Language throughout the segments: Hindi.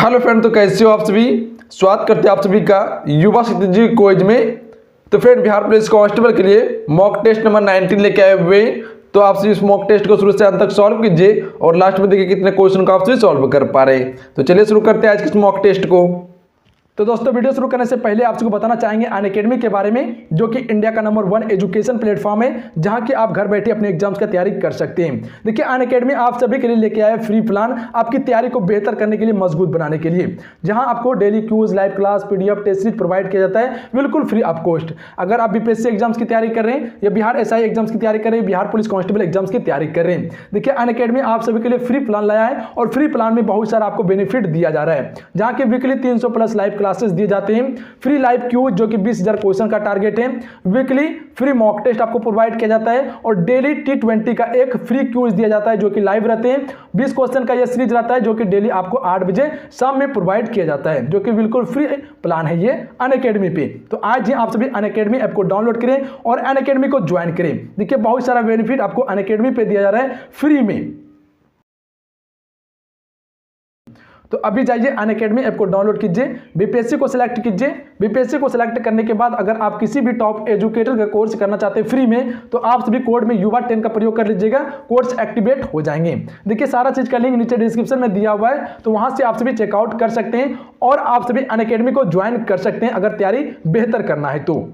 हेलो फ्रेंड, तो कैसे हो आप सभी। स्वागत करते हैं आप सभी का युवा शक्ति जी क्विज में। तो फ्रेंड, बिहार पुलिस कांस्टेबल के लिए मॉक टेस्ट नंबर 19 लेके आए हुए। तो आप सभी इस मॉक टेस्ट को शुरू से अंत तक सॉल्व कीजिए और लास्ट में देखिए कितने क्वेश्चन को आप सभी सॉल्व कर पा रहे हैं। तो चलिए शुरू करते हैं आज के इस मॉक टेस्ट को। तो दोस्तों, वीडियो शुरू करने से पहले आप सबको बताना चाहेंगे अनअकैडमी के बारे में, जो कि इंडिया का नंबर 1 एजुकेशन प्लेटफॉर्म है, जहां कि आप घर बैठे अपने एग्जाम्स की तैयारी कर सकते हैं। देखिए, अनअकैडमी आप सभी के लिए लेके आया फ्री प्लान, आपकी तैयारी को बेहतर करने के लिए, मजबूत बनाने के लिए, जहां आपको daily quiz, live class, PDF, test series provide किया जाता है बिल्कुल फ्री ऑफ कॉस्ट। अगर आप बीपीएससी एग्जाम्स की तैयारी कर रहे हैं या बिहार एसआई एग्जाम्स की तैयारी कर रहे हैं, बिहार पुलिस कांस्टेबल एग्जाम्स की तैयारी कर रहे हैं, देखिए अनअकैडमी आप सभी के लिए फ्री प्लान लाया है और फ्री प्लान में बहुत सारा आपको बेनिफिट दिया जा रहा है, जहां के वीकली 300 प्लस लाइव क्लासेस दिए जाते हैं, फ्री लाइव क्यूज जो कि 20,000 क्वेश्चन का टारगेट है, वीकली फ्री मॉक टेस्ट आपको प्रोवाइड किया जाता है और डेली T20 का एक फ्री क्यूज दिया जाता है जो कि लाइव रहते हैं। 20 क्वेश्चन का यह सीरीज रहता है जो कि डेली आपको 8 बजे शाम में प्रोवाइड किया जाता है, जो कि बिल्कुल फ्री प्लान है ये अनअकैडमी पे। तो आज ही आप सभी अनअकैडमी ऐप को डाउनलोड करें और अनअकैडमी को ज्वाइन करें। देखिए, बहुत सारा बेनिफिट आपको अनअकैडमी पे दिया जा रहा है फ्री में। तो अभी जाइए अनअकैडमी ऐप को डाउनलोड कीजिए, बीपीएससी को सिलेक्ट कीजिए। बीपीएससी को सिलेक्ट करने के बाद अगर आप किसी भी टॉप एजुकेटर का कोर्स करना चाहते हैं फ्री में, तो आप सभी कोड में युवा 10 का प्रयोग कर लीजिएगा, कोर्स एक्टिवेट हो जाएंगे। देखिए, सारा चीज का लिंक नीचे डिस्क्रिप्शन में दिया हुआ है, तो वहां से आप सभी चेकआउट कर सकते हैं और आप सभी अनअकैडमी को ज्वाइन कर सकते हैं अगर तैयारी बेहतर करना है तो।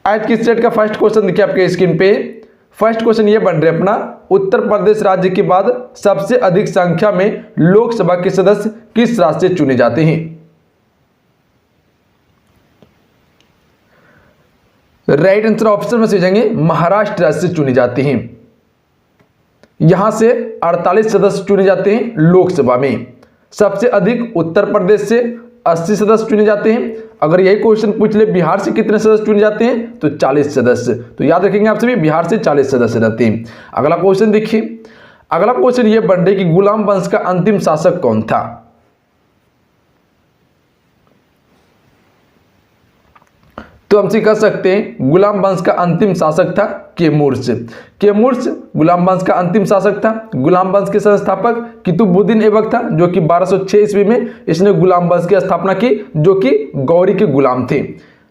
आज की सेट का फर्स्ट क्वेश्चन देखिए आपके स्क्रीन पे। फर्स्ट क्वेश्चन ये बन रहा है अपना, उत्तर प्रदेश राज्य के बाद सबसे अधिक संख्या में लोकसभा के सदस्य किस राज्य से चुने जाते हैं। राइट आंसर ऑप्शन में से जाएंगे महाराष्ट्र राज्य से चुने जाते हैं। यहां से 48 सदस्य चुने जाते हैं लोकसभा में। सबसे अधिक उत्तर प्रदेश से 80 सदस्य चुने जाते हैं। अगर यही क्वेश्चन पूछ ले बिहार से कितने सदस्य चुने जाते हैं, तो 40 सदस्य। तो याद रखेंगे आप सभी, बिहार से 40 सदस्य रहते हैं। अगला क्वेश्चन देखिए। अगला क्वेश्चन ये बन रहा है कि गुलाम वंश का अंतिम शासक कौन था। तो हमसे कह सकते हैं गुलाम वंश का अंतिम शासक था कैमूर्स। कैमूर्स गुलाम वंश का अंतिम शासक था। गुलाम वंश के संस्थापक कुतुबुद्दीन ऐबक था, जो कि 1206 ईस्वी में इसने गुलाम वंश की स्थापना की, जो कि गौरी के गुलाम थे।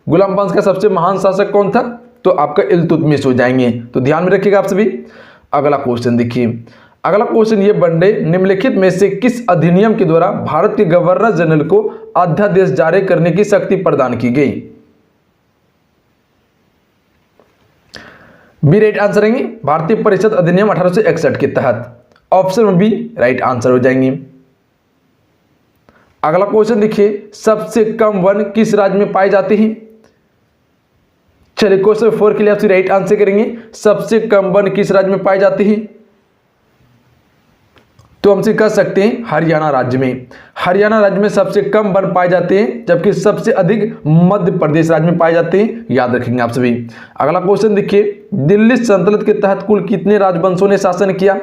गुलाम वंश का सबसे महान शासक कौन था, तो आपका इल्तुतमिश हो जाएंगे। तो ध्यान में रखिएगा आप सभी। अगला क्वेश्चन देखिए। अगला क्वेश्चन ये बन रहे, निम्नलिखित में से किस अधिनियम के द्वारा भारत के गवर्नर जनरल को अध्यादेश जारी करने की शक्ति प्रदान की गई। बी राइट आंसर रहेंगे भारतीय परिषद अधिनियम 1861 के तहत। ऑप्शन में बी राइट आंसर हो जाएंगे। अगला क्वेश्चन देखिए, सबसे कम वन किस राज्य में पाए जाते हैं। चलिए, क्वेश्चन 4 के लिए आप राइट आंसर करेंगे, सबसे कम वन किस राज्य में पाए जाते हैं। तो हमसे कह सकते हैं हरियाणा राज्य में। हरियाणा राज्य में सबसे कम वन पाए जाते हैं, जबकि सबसे अधिक मध्य प्रदेश राज्य में पाए जाते हैं। याद रखेंगे आप सभी। अगला क्वेश्चन देखिए, दिल्ली सल्तनत के तहत कुल कितने राजवंशों ने शासन किया।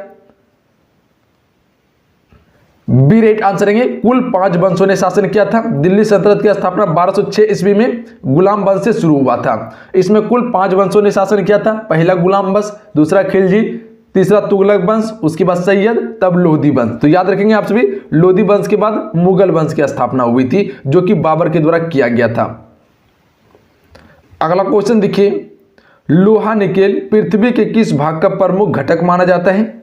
बी राइट आंसर रहेंगे, कुल 5 वंशों ने शासन किया था। दिल्ली सल्तनत की स्थापना 1206 ईस्वी में गुलाम वंश से शुरू हुआ था। इसमें कुल 5 वंशों ने शासन किया था। पहला गुलाम वंश, दूसरा खिलजी, तीसरा तुगलक वंश, उसके बाद सैयद, तब लोधी वंश। तो याद रखेंगे आप सभी, लोधी वंश के बाद मुगल वंश की स्थापना हुई थी, जो कि बाबर के द्वारा किया गया था। अगला क्वेश्चन देखिए, लोहा निकेल पृथ्वी के किस भाग का प्रमुख घटक माना जाता है।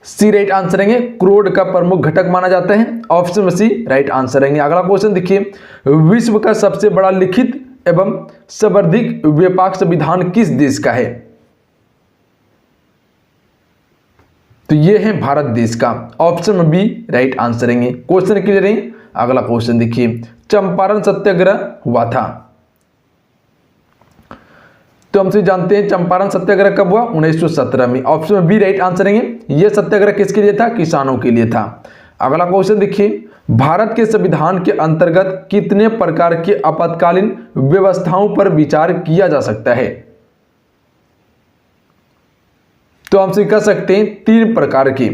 सी राइट आंसर रहेंगे, क्रोड का प्रमुख घटक माना जाता है। ऑप्शन में सी राइट आंसर रहेंगे। अगला क्वेश्चन देखिए, विश्व का सबसे बड़ा लिखित एवं सर्वाधिक व्यापक संविधान किस देश का है। तो यह है भारत देश का। ऑप्शन में बी राइट आंसर रहेंगे। क्वेश्चन क्लियर है। अगला क्वेश्चन देखिए, चंपारण सत्याग्रह हुआ था। तो हमसे जानते हैं चंपारण सत्याग्रह कब हुआ, 1917 में। ऑप्शन में बी राइट आंसर रहेंगे। यह सत्याग्रह किसके लिए था, किसानों के लिए था। अगला क्वेश्चन देखिए, भारत के संविधान के अंतर्गत कितने प्रकार के आपातकालीन व्यवस्थाओं पर विचार किया जा सकता है। तो हमसे कह सकते हैं 3 प्रकार के।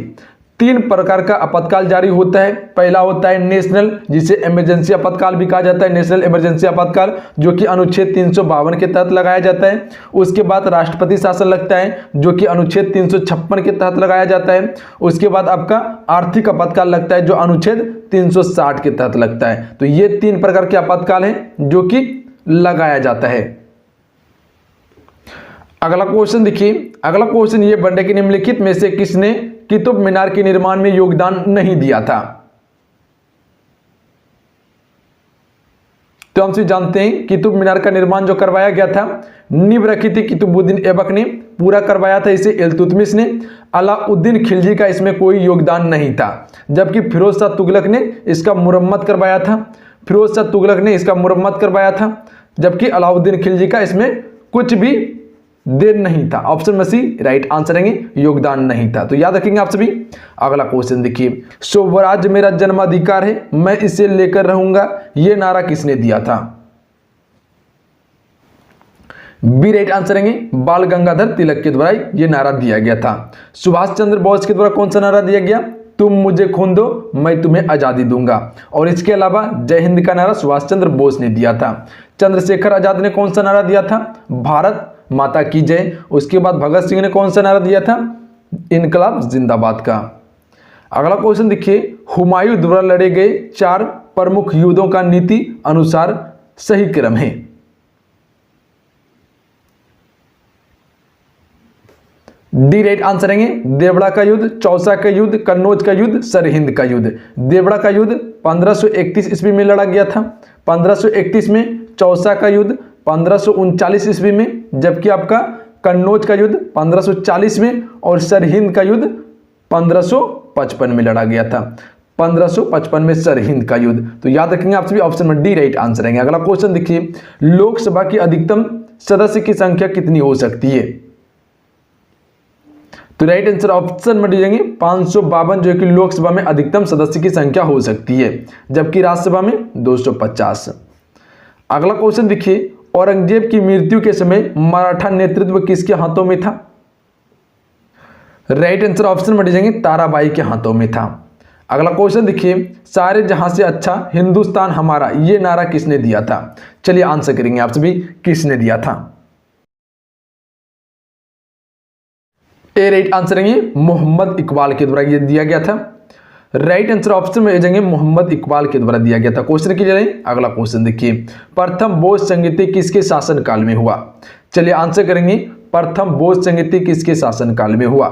तीन प्रकार का आपातकाल जारी होता है। पहला होता है नेशनल, जिसे इमरजेंसी आपातकाल भी कहा जाता है, नेशनल इमरजेंसी आपातकाल, जो कि अनुच्छेद 352 के तहत लगाया जाता है। उसके बाद राष्ट्रपति शासन लगता है, जो कि अनुच्छेद 356 के तहत लगाया जाता है। उसके बाद आपका आर्थिक आपातकाल लगता है, जो अनुच्छेद 360 के तहत लगता है। तो ये तीन प्रकार के आपातकाल हैं जो कि लगाया जाता है। अगला क्वेश्चन देखिए, अगला क्वेश्चन ये बन रहा है कि निम्नलिखित में से किसने कुतुब मीनार के निर्माण में योगदान नहीं दिया था। तो हम जानते हैं कुतुब मीनार का निर्माण जो करवाया गया था, नींव रखी थी कुतुबुद्दीन ऐबक ने, पूरा करवाया था इसे इल्तुतमिश ने। अलाउद्दीन खिलजी का इसमें कोई योगदान नहीं था, जबकि फिरोज शाह तुगलक ने इसका मुरम्मत करवाया था। फिरोज शाह तुगलक ने इसका मुरम्मत करवाया था, जबकि अलाउद्दीन खिलजी का इसमें कुछ भी देर नहीं था। ऑप्शन में सी राइट आंसर है, योगदान नहीं था। तो याद रखेंगे आप सभी। अगला क्वेश्चन देखिए, स्वराज मेरा जन्माधिकार है, मैं इसे लेकर रहूंगा, यह नारा किसने दिया था। बी राइट आंसर है, बाल गंगाधर तिलक के द्वारा यह नारा दिया गया था। सुभाष चंद्र बोस के द्वारा कौन सा नारा दिया गया, तुम मुझे खून दो मैं तुम्हें आजादी दूंगा। और इसके अलावा जय हिंद का नारा सुभाष चंद्र बोस ने दिया था। चंद्रशेखर आजाद ने कौन सा नारा दिया था, भारत माता की जय। उसके बाद भगत सिंह ने कौन सा नारा दिया था, इनकलाब जिंदाबाद का। अगला क्वेश्चन देखिए, हुमायूं द्वारा लड़े गए 4 प्रमुख युद्धों का नीति अनुसार सही क्रम है। डी राइट आंसर है, देवड़ा का युद्ध, चौसा का युद्ध, कन्नौज का युद्ध, सरहिंद का युद्ध। देवड़ा का युद्ध 1531 ईस्वी में लड़ा गया था, 1531 में। चौसा का युद्ध 1539 ईस्वी में, जबकि आपका कन्नौज का युद्ध 1540 में और सरहिंद का युद्ध 1555 में लड़ा गया था। 1555 में सरहिंद का युद्ध। तो याद रखेंगे आप सभी, ऑप्शन में डी राइट आंसर है। अगला क्वेश्चन देखिए, लोकसभा की अधिकतम सदस्य की संख्या कितनी हो सकती है। तो राइट आंसर ऑप्शन में दीजिएंगे 552, जो कि लोकसभा में अधिकतम सदस्य की संख्या हो सकती है, जबकि राज्यसभा में 250। अगला क्वेश्चन देखिए, औरंगजेब की मृत्यु के समय मराठा नेतृत्व किसके हाथों में था। राइट आंसर ऑप्शन में दीजिएंगे ताराबाई के हाथों में था। अगला क्वेश्चन देखिए, सारे जहां से अच्छा हिंदुस्तान हमारा, यह नारा किसने दिया था। चलिए आंसर करेंगे आप सभी, किसने दिया था। ए राइट आंसर है, मोहम्मद इकबाल के द्वारा यह दिया गया था। राइट आंसर ऑप्शन में जाएंगे मोहम्मद इकबाल के द्वारा दिया गया था। क्वेश्चन के लिए अगला क्वेश्चन देखिए, प्रथम बोस संहिता किसके शासनकाल में हुआ। चलिए आंसर करेंगे, प्रथम बोस संहिता किसके शासनकाल में हुआ।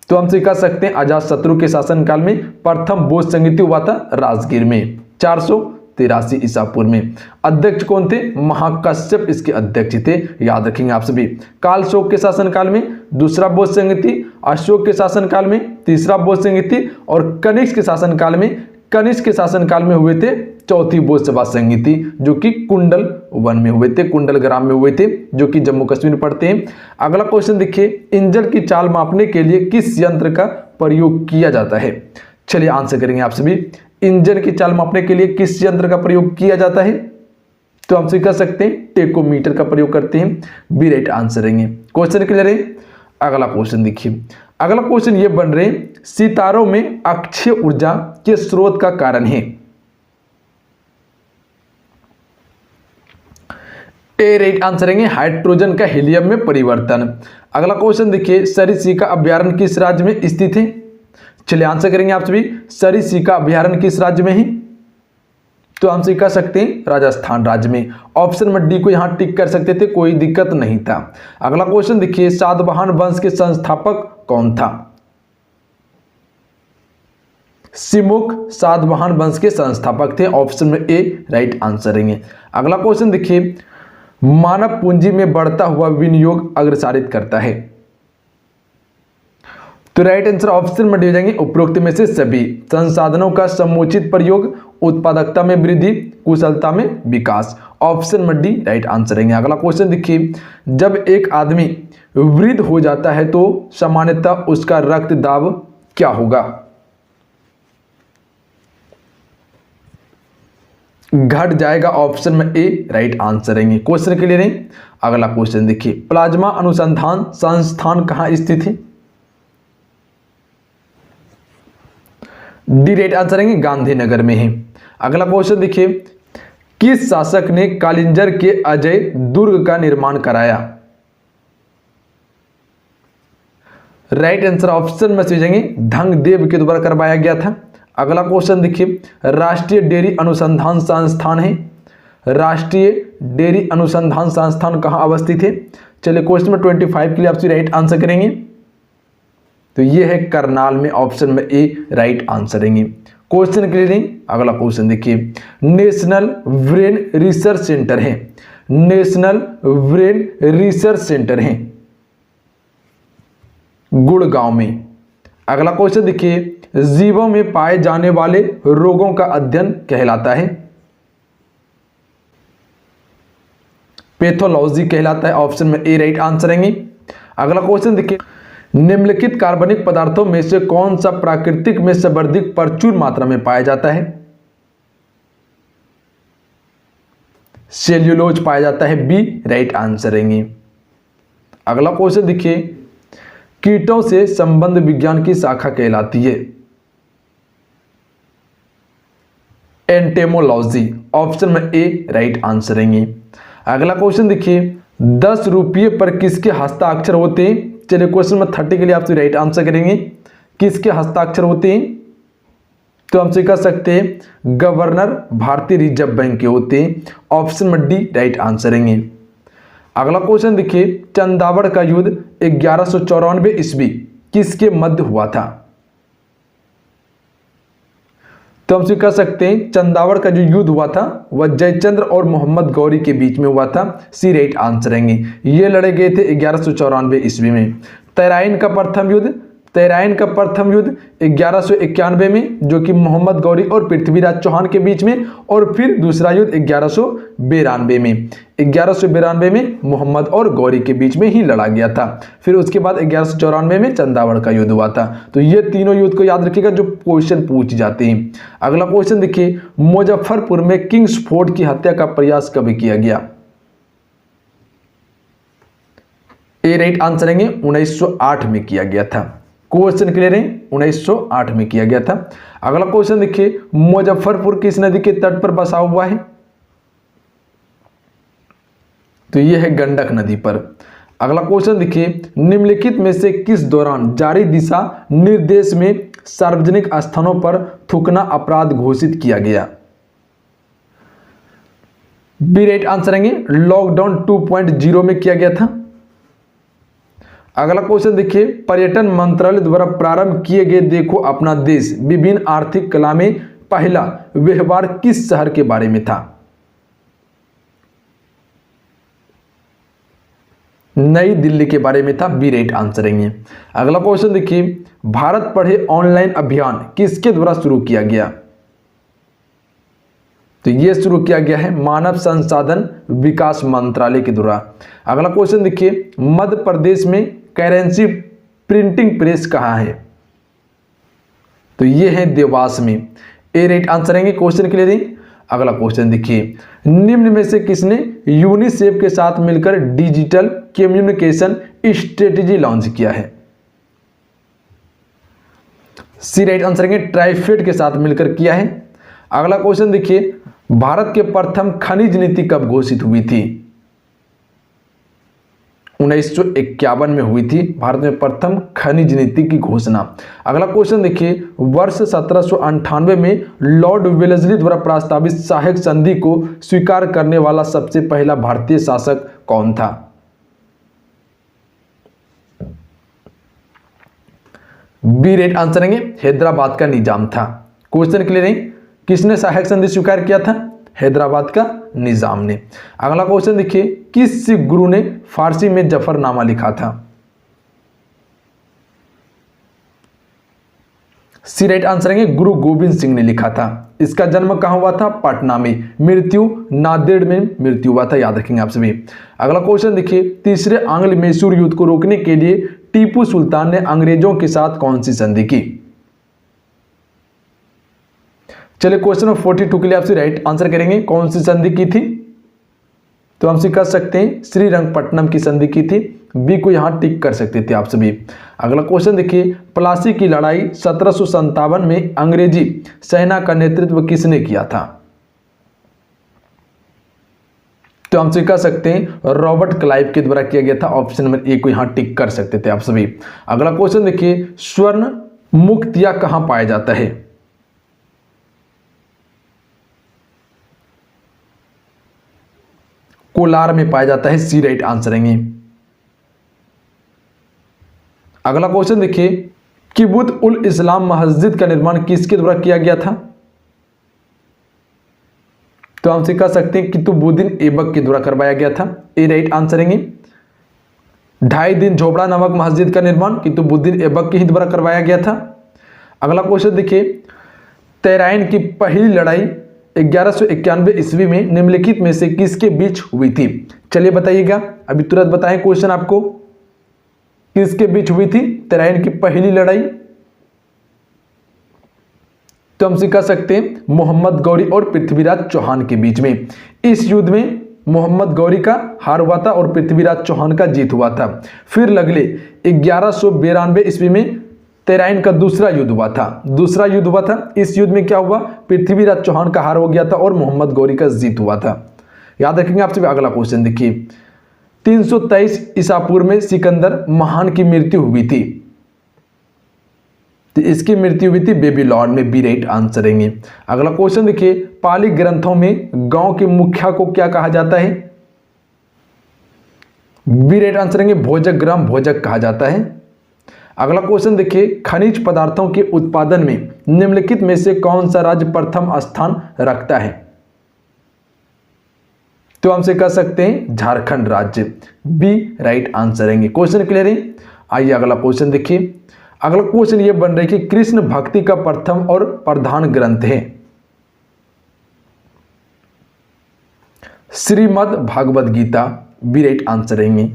तो हम कह सकते हैं अजातशत्रु के शासनकाल में प्रथम बोस संहिता हुआ था राजगीर में 483 ईसा पूर्व में। अध्यक्ष कौन थे, महाकश्यप इसके अध्यक्ष थे, याद रखेंगे आप सभी। कालशोक के शासनकाल में दूसरा बोस संहिता, अशोक के शासनकाल में तीसरा बोस संहिता और कनिष्क के शासनकाल में हुए थे चौथी बोस सभा संहिता, जो कि कुंडल वन में हुए थे, कुंडल ग्राम में हुए थे, जो कि जम्मू कश्मीर में पड़ते हैं। अगला क्वेश्चन देखिए, इंजन की चाल मापने के लिए किस यंत्र का प्रयोग किया जाता है। चलिए आंसर करेंगे आप सभी, इंजन की चाल मापने के लिए किस यंत्र का प्रयोग किया जाता है। तो हम कह सकते हैं टेकोमीटर का प्रयोग करते हैं। बी राइट आंसर रहेंगे। क्वेश्चन क्लियर है। अगला क्वेश्चन देखिए, अगला क्वेश्चन ये बन रहे, सितारों में अक्षय ऊर्जा के स्रोत का कारण है। ए राइट आंसर रहेंगे, हाइड्रोजन का हीलियम में परिवर्तन। अगला क्वेश्चन देखिए, सरिस्का अभ्यारण्य किस राज्य में स्थित है। चलिए आंसर करेंगे आप सभी, सरिस्का अभ्यारण्य किस राज्य में है। तो हम कह सकते हैं राजस्थान राज्य में। ऑप्शन में डी को यहां टिक कर सकते थे, कोई दिक्कत नहीं था। अगला क्वेश्चन देखिए, सातवाहन वंश के संस्थापक कौन था। सिमुख सातवाहन वंश के संस्थापक थे। ऑप्शन में ए राइट आंसर रहेंगे। अगला क्वेश्चन देखिए, मानव पूंजी में बढ़ता हुआ विनियोग अग्रसारित करता है। तो राइट आंसर ऑप्शन में दिए जाएंगे उपरोक्त में से सभी। संसाधनों का समुचित प्रयोग, उत्पादकता में वृद्धि, कुशलता में विकास। ऑप्शन में डी राइट आंसर रहेंगे। अगला क्वेश्चन देखिए, जब एक आदमी वृद्ध हो जाता है तो सामान्यतः उसका रक्त दाब क्या होगा। घट जाएगा। ऑप्शन में ए राइट आंसर रहेंगे। क्वेश्चन क्लियर है। अगला क्वेश्चन देखिए, प्लाज्मा अनुसंधान संस्थान कहां स्थित है। डी राइट आंसर है गांधीनगर में है। अगला क्वेश्चन देखिए, किस शासक ने कालिंजर के अजय दुर्ग का निर्माण कराया? राइट आंसर ऑप्शन में से जाएंगे धंगदेव के द्वारा करवाया गया था। अगला क्वेश्चन देखिए, राष्ट्रीय डेयरी अनुसंधान संस्थान है, राष्ट्रीय डेयरी अनुसंधान संस्थान कहाँ अवस्थित है? चलिए क्वेश्चन में 25 के लिए आपसे राइट आंसर करेंगे, तो ये है करनाल में, ऑप्शन में ए राइट आंसर रहेंगे। क्वेश्चन क्लियर है। अगला क्वेश्चन देखिए, नेशनल ब्रेन रिसर्च सेंटर है, नेशनल ब्रेन रिसर्च सेंटर है गुड़गांव में। अगला क्वेश्चन देखिए, जीवों में पाए जाने वाले रोगों का अध्ययन कहलाता है? पैथोलॉजी कहलाता है, ऑप्शन में ए राइट आंसर रहेंगे। अगला क्वेश्चन देखिए, निम्नलिखित कार्बनिक पदार्थों में से कौन सा प्राकृतिक में सर्वाधिक प्रचुर मात्रा में पाया जाता है? सेल्यूलोज पाया जाता है, बी राइट आंसर रहेंगे। अगला क्वेश्चन देखिए, कीटों से संबंध विज्ञान की शाखा कहलाती है? एंटेमोलॉजी, ऑप्शन में ए राइट आंसर रहेंगे। अगला क्वेश्चन देखिए, 10 रुपये पर किसके हस्ताक्षर होते हैं? चलिए क्वेश्चन में 30 के लिए आपसे राइट आंसर करेंगे, किसके हस्ताक्षर होते हैं? तो हमसे कह सकते हैं गवर्नर भारतीय रिजर्व बैंक के होते हैं, ऑप्शन में डी राइट आंसर रहेंगे। अगला क्वेश्चन देखिए, चंदावड़ का युद्ध 1194 ईस्वी किसके मध्य हुआ था? तो हमसे कह सकते हैं चंदावड़ का जो युद्ध हुआ था वह जयचंद्र और मोहम्मद गौरी के बीच में हुआ था, सी राइट आंसर रहेंगे। ये लड़े गए थे 1194 ईस्वी में। तराइन का प्रथम युद्ध 1191 में, जो कि मोहम्मद गौरी और पृथ्वीराज चौहान के बीच में, और फिर दूसरा युद्ध 1192 में। 1192 में मोहम्मद और गौरी के बीच में ही लड़ा गया था। फिर उसके बाद 1194 में चंदावड़ का युद्ध हुआ था। तो ये तीनों युद्ध को याद रखिएगा जो क्वेश्चन पूछ जाते हैं। अगला क्वेश्चन देखिए, मुजफ्फरपुर में किंग्सफोर्ड की हत्या का प्रयास कब किया गया? ए राइट आंसर है 1908 में किया गया था। क्वेश्चन क्लियर है, 1908 में किया गया था। अगला क्वेश्चन देखिए, मुजफ्फरपुर किस नदी के तट पर बसा हुआ है? तो यह है गंडक नदी पर। अगला क्वेश्चन देखिए, निम्नलिखित में से किस दौरान जारी दिशा निर्देश में सार्वजनिक स्थानों पर थूकना अपराध घोषित किया गया? बी राइट आंसर है लॉकडाउन 2.0 में किया गया था। अगला क्वेश्चन देखिए, पर्यटन मंत्रालय द्वारा प्रारंभ किए गए देखो अपना देश विभिन्न आर्थिक कला में पहला व्यवहार किस शहर के बारे में था? नई दिल्ली के बारे में था, बी राइट आंसर है। अगला क्वेश्चन देखिए, भारत पढ़े ऑनलाइन अभियान किसके द्वारा शुरू किया गया? तो यह शुरू किया गया है मानव संसाधन विकास मंत्रालय के द्वारा। अगला क्वेश्चन देखिए, मध्य प्रदेश में करेंसी प्रिंटिंग प्रेस कहाँ है? तो यह है देवास में, ए राइट आंसर है क्वेश्चन के लिए। अगला क्वेश्चन देखिए, निम्न में से किसने यूनिसेफ के साथ मिलकर डिजिटल कम्युनिकेशन स्ट्रेटेजी लॉन्च किया है? सी राइट आंसर है ट्राइफेड के साथ मिलकर किया है। अगला क्वेश्चन देखिए, भारत के प्रथम खनिज नीति कब घोषित हुई थी? 1951 में हुई थी भारत में प्रथम खनिज नीति की घोषणा। अगला क्वेश्चन देखिए, वर्ष 1798 में लॉर्ड वेलेस्ली द्वारा प्रस्तावित सहायक संधि को स्वीकार करने वाला सबसे पहला भारतीय शासक कौन था? बी राइट आंसर है हैदराबाद का निजाम था। क्वेश्चन क्लियर है, किसने सहायक संधि स्वीकार किया था? हैदराबाद का निजाम ने। अगला क्वेश्चन देखिए, किस सिख गुरु ने फारसी में जफरनामा लिखा था? सी राइट आंसर है गुरु गोविंद सिंह ने लिखा था। इसका जन्म कहां हुआ था? पटना में। मृत्यु नांदेड़ में मृत्यु हुआ था, याद रखेंगे आप सभी। अगला क्वेश्चन देखिए, तीसरे आंग्ल मैसूर युद्ध को रोकने के लिए टीपू सुल्तान ने अंग्रेजों के साथ कौन सी संधि की? चलिए क्वेश्चन नंबर 42 के लिए आपसे राइट आंसर करेंगे, कौन सी संधि की थी? तो हम कर सकते हैं श्रीरंगपट्टनम की संधि की थी, बी को यहाँ टिक कर सकते थे आप सभी। अगला क्वेश्चन देखिए, प्लासी की लड़ाई 1757 में अंग्रेजी सेना का नेतृत्व किसने किया था? तो हम कह सकते हैं रॉबर्ट क्लाइव के द्वारा किया गया था। ऑप्शन नंबर ए को यहां टिक कर सकते थे आप सभी। अगला क्वेश्चन देखिए, स्वर्ण मुक्तिया कहां पाया जाता है? कोलार में पाया जाता है, सी राइट आंसर है। अगला क्वेश्चन देखिए, किबुत उल इस्लाम मस्जिद का निर्माण किसके द्वारा किया गया था? तो हम कह सकते हैं कुतुबुद्दीन ऐबक के द्वारा करवाया गया था, ए राइट आंसर है। 2.5 दिन झोपड़ा नामक मस्जिद का निर्माण कुतुबुद्दीन ऐबक के ही द्वारा करवाया गया था। अगला क्वेश्चन देखिए, तराइन की पहली लड़ाई 1191 ईस्वी में निम्नलिखित में से किसके बीच हुई थी? चलिए बताइएगा, अभी तुरंत बताएं क्वेश्चन आपको, किसके बीच हुई थी तराइन की पहली लड़ाई? तो हम कह सकते हैं मोहम्मद गौरी और पृथ्वीराज चौहान के बीच में। इस युद्ध में मोहम्मद गौरी का हार हुआ था और पृथ्वीराज चौहान का जीत हुआ था। फिर लगले 1192 ईस्वी में तराइन का दूसरा युद्ध हुआ था। इस युद्ध में क्या हुआ? पृथ्वीराज चौहान का हार हो गया था और मोहम्मद गौरी का जीत हुआ था। याद रखेंगे आपसे। अगला क्वेश्चन देखिए, 323 ईसा पूर्व में सिकंदर महान की मृत्यु हुई थी, तो इसकी मृत्यु हुई थी बेबीलोन में, बी राइट आंसर है। अगला क्वेश्चन देखिए, पाली ग्रंथों में गांव के मुखिया को क्या कहा जाता है? बी राइट आंसर है, भोजक ग्राम भोजक कहा जाता है। अगला क्वेश्चन देखिए, खनिज पदार्थों के उत्पादन में निम्नलिखित में से कौन सा राज्य प्रथम स्थान रखता है? तो हमसे कह सकते हैं झारखंड राज्य, बी राइट आंसर है। क्वेश्चन क्लियर है? आइए अगला क्वेश्चन देखिए। अगला क्वेश्चन ये बन रहा है कि कृष्ण भक्ति का प्रथम और प्रधान ग्रंथ है Shrimad Bhagavad Gita, B right answer है।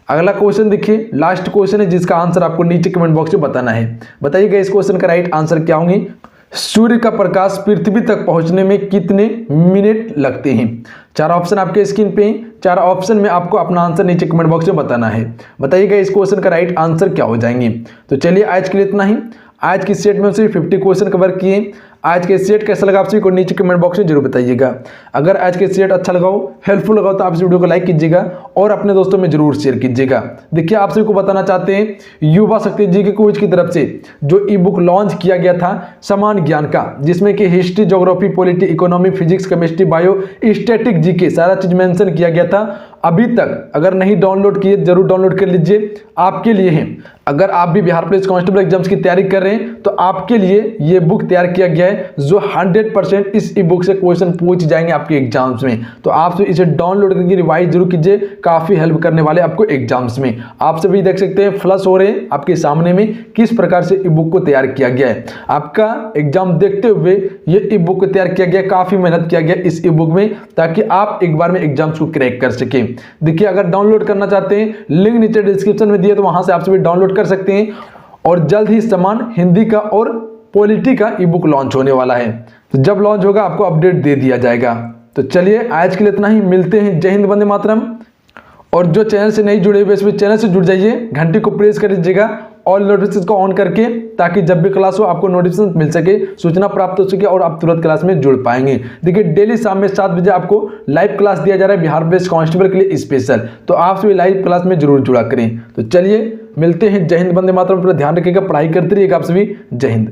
अगला क्वेश्चन देखिए, लास्ट क्वेश्चन है जिसका आंसर आपको नीचे कमेंट बॉक्स में बताना है। बताइएगा इस क्वेश्चन का राइट आंसर क्या होंगे? सूर्य का प्रकाश पृथ्वी तक पहुंचने में कितने मिनट लगते हैं? 4 ऑप्शन आपके स्क्रीन पे हैं। 4 ऑप्शन में आपको अपना आंसर नीचे कमेंट बॉक्स में बताना है। बताइएगा इस क्वेश्चन का राइट आंसर क्या हो जाएंगे। तो चलिए आज के लिए इतना ही। आज की सेट में सिर्फ 50 क्वेश्चन कवर किए। आज के सेट कैसा लगा आप सभी को नीचे कमेंट बॉक्स में जरूर बताइएगा। अगर आज के सेट अच्छा लगा हो, हेल्पफुल लगा हो, तो आप इस वीडियो को लाइक कीजिएगा और अपने दोस्तों में जरूर शेयर कीजिएगा। देखिए आप सभी को बताना चाहते हैं, युवा शक्ति जी के क्विज की तरफ से जो ई बुक लॉन्च किया गया था समान ज्ञान का, जिसमें कि history, geography, polity, economy, physics, chemistry, bio, static, GK सारा चीज मेंशन किया गया था। अभी तक अगर नहीं डाउनलोड किए जरूर डाउनलोड कर लीजिए, आपके लिए है। अगर आप भी बिहार पुलिस कांस्टेबल एग्जाम्स की तैयारी कर रहे हैं तो आपके लिए ये बुक तैयार किया गया है, जो 100% इस ई बुक से क्वेश्चन पूछ जाएंगे आपके एग्जाम्स में। तो आप इसे डाउनलोड करके रिवाइज जरूर कीजिए, काफी हेल्प करने वाले आपको एग्जाम्स में। आप सभी देख सकते हैं फ्लश हो रहे हैं आपके सामने में किस प्रकार से ई बुक को तैयार किया गया है। आपका एग्जाम देखते हुए ये ई बुक को तैयार किया गया, काफी मेहनत किया गया इस ई बुक में, ताकि आप एक बार में एग्जाम्स को क्रैक कर सके। देखिए अगर डाउनलोड करना चाहते हैं, लिंक नीचे डिस्क्रिप्शन में दिए, तो वहां से आप सभी डाउनलोड कर सकते हैं। और जल्द ही समान हिंदी का और पॉलिटी का ई बुक लॉन्च होने वाला है, तो जब लॉन्च होगा आपको अपडेट दे दिया जाएगा। तो चलिए आज के लिए इतना ही, मिलते हैं। जय हिंद, वंदे मातरम। और जो चैनल से नहीं जुड़े हुए इसमें चैनल से जुड़ जाइए, घंटी को प्रेस कर दीजिएगा और नोटिफिकेशन को ऑन करके, ताकि जब भी क्लास हो आपको नोटिफिकेशन मिल सके, सूचना प्राप्त हो सके और आप तुरंत क्लास में जुड़ पाएंगे। देखिए डेली शाम में 7 बजे आपको लाइव क्लास दिया जा रहा है बिहार पुलिस कांस्टेबल के लिए स्पेशल, तो आप सभी लाइव क्लास में जरूर जुड़ा करें। तो चलिए मिलते हैं। जय हिंद, वंदे मातरम। पूरा ध्यान रखिएगा, पढ़ाई करते रहिएगा आप सभी। जय हिंद।